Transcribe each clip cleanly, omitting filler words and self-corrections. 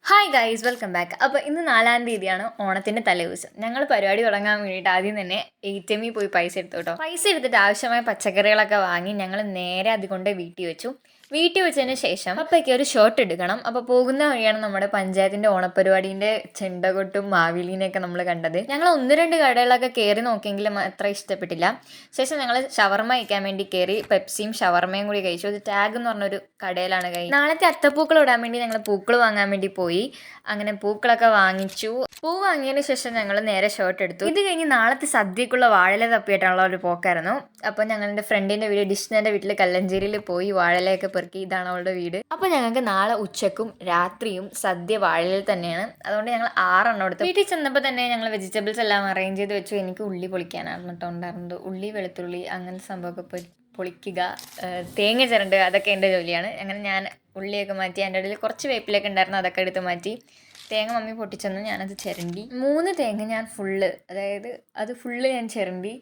Hi guys, welcome back. അപ്പോൾ ഇന്ന് 4-ാം തീയതിയാണ് ഓണത്തിൻ്റെ തലേദിവസം. ഞങ്ങൾ പരിപാടി തുടങ്ങാൻ വേണ്ടിയിട്ട് ആദ്യം തന്നെ ATM പോയി പൈസ എടുത്തു കേട്ടോ. പൈസ എടുത്തിട്ട് ആവശ്യമായ പച്ചക്കറികളൊക്കെ വാങ്ങി ഞങ്ങൾ നേരെ അതുകൊണ്ട് വീട്ടിൽ വെച്ചു. വീട്ടിൽ വെച്ചതിന് ശേഷം അപ്പോഴേക്ക് ഒരു ഷർട്ട് എടുക്കണം. അപ്പോൾ പോകുന്ന വഴിയാണ് നമ്മുടെ പഞ്ചായത്തിൻ്റെ ഓണപ്പരിപാടീൻ്റെ ചെണ്ടകൊട്ടും മാവേലീനെയൊക്കെ നമ്മൾ കണ്ടത്. ഞങ്ങൾ 1-2 കടകളൊക്കെ കയറി നോക്കിയെങ്കിലും അത്ര ഇഷ്ടപ്പെട്ടില്ല. ശേഷം ഞങ്ങൾ ഷവർമ കഴിക്കാൻ വേണ്ടി കയറി പെപ്സിയും ഷവർമയും കൂടി കഴിച്ചു. അത് ടാഗ് എന്ന് പറഞ്ഞൊരു കടയിലാണ് നാളത്തെ അത്തപ്പൂക്കൾ ഇടാൻ വേണ്ടി ഞങ്ങൾ പൂക്കൾ വാങ്ങാൻ വേണ്ടി പോയി. അങ്ങനെ പൂക്കളൊക്കെ വാങ്ങിച്ചു. പൂ വാങ്ങിയതിന് ശേഷം ഞങ്ങൾ നേരെ ഷർട്ട് എടുത്തു. ഇത് കഴിഞ്ഞ് നാളത്തെ സദ്യക്കുള്ള വാഴല തപ്പിയിട്ടുള്ള ഒരു പോക്കായിരുന്നു. അപ്പോൾ ഞങ്ങളുടെ ഫ്രണ്ടിൻ്റെ വീട് ഡിഷ്ണൻ്റെ വീട്ടിൽ കല്ലഞ്ചേരിയിൽ പോയി വാഴലയൊക്കെ പെറുക്കി. ഇതാണ് അവളുടെ വീട്. അപ്പോൾ ഞങ്ങൾക്ക് നാളെ ഉച്ചക്കും രാത്രിയും സദ്യ വാഴലയിൽ തന്നെയാണ്. അതുകൊണ്ട് ഞങ്ങൾ 6 എണ്ണം എടുത്തു. വീട്ടിൽ ചെന്നപ്പോൾ തന്നെ ഞങ്ങൾ വെജിറ്റബിൾസ് എല്ലാം അറേഞ്ച് ചെയ്ത് വെച്ചു. എനിക്ക് ഉള്ളി പൊളിക്കാനാണ് കേട്ടോ ഉണ്ടായിരുന്നത്. ഉള്ളി, വെളുത്തുള്ളി അങ്ങനത്തെ സംഭവമൊക്കെ പൊളിക്കുക, തേങ്ങ ചിരണ്ടുക, അതൊക്കെ എൻ്റെ ജോലിയാണ്. അങ്ങനെ ഞാൻ ഉള്ളിയൊക്കെ മാറ്റി, അതിൻ്റെ ഇടയിൽ കുറച്ച് വേപ്പിലൊക്കെ ഉണ്ടായിരുന്നു, അതൊക്കെ എടുത്ത് മാറ്റി. തേങ്ങ മമ്മി പൊട്ടിച്ചെന്നു, ഞാനത് ചിരണ്ടി. 3 തേങ്ങ ഞാൻ ഫുള്ള് ഞാൻ ചിരണ്ടി.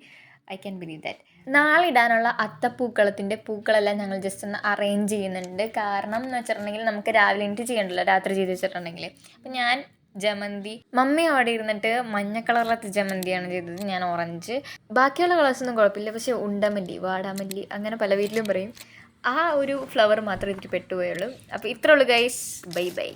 I can believe that. നാളെ ഇടാനുള്ള അത്തപ്പൂക്കളത്തിൻ്റെ പൂക്കളെല്ലാം ഞങ്ങൾ ജസ്റ്റ് ഒന്ന് അറേഞ്ച് ചെയ്യുന്നുണ്ട്. കാരണം എന്ന് വെച്ചിട്ടുണ്ടെങ്കിൽ നമുക്ക് രാവിലെ എനിക്ക് ചെയ്യണ്ടല്ലോ, രാത്രി ചെയ്ത് വെച്ചിട്ടുണ്ടെങ്കിൽ. അപ്പം ഞാൻ ജമന്തി, മമ്മി അവിടെ ഇരുന്നിട്ട് മഞ്ഞ കളറിലത്തെ ജമന്തിയാണ് ചെയ്തത്, ഞാൻ ഓറഞ്ച്. ബാക്കിയുള്ള കളേഴ്സൊന്നും കുഴപ്പമില്ല, പക്ഷേ ഉണ്ടമല്ലി, വാടാമല്ലി അങ്ങനെ പല വീട്ടിലും പറയും. ആ ഒരു ഫ്ലവർ മാത്രമേ എനിക്ക് പെട്ടുപോയുള്ളൂ. അപ്പോൾ ഇത്രയുള്ളൂ ഗൈസ്. Bye bye.